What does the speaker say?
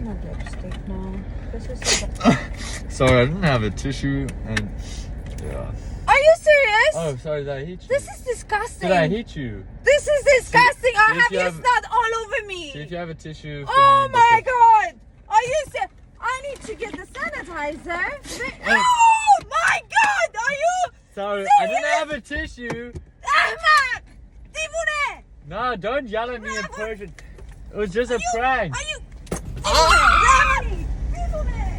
don't have lipstick now. This is Sorry, I didn't have a tissue and yeah. Are you serious? Oh, sorry, did I hit you? This is disgusting. Did I hit you? This is disgusting. I if have you your have- snot all over me. See if you have a tissue. For Oh me, my because- god! Are you serious? I need to get the sanitizer. Oh my god! Are you Sorry, I didn't have a tissue. Ahmak? Divune! No, don't yell at me in Persian. It was just a Are you- prank. Are you?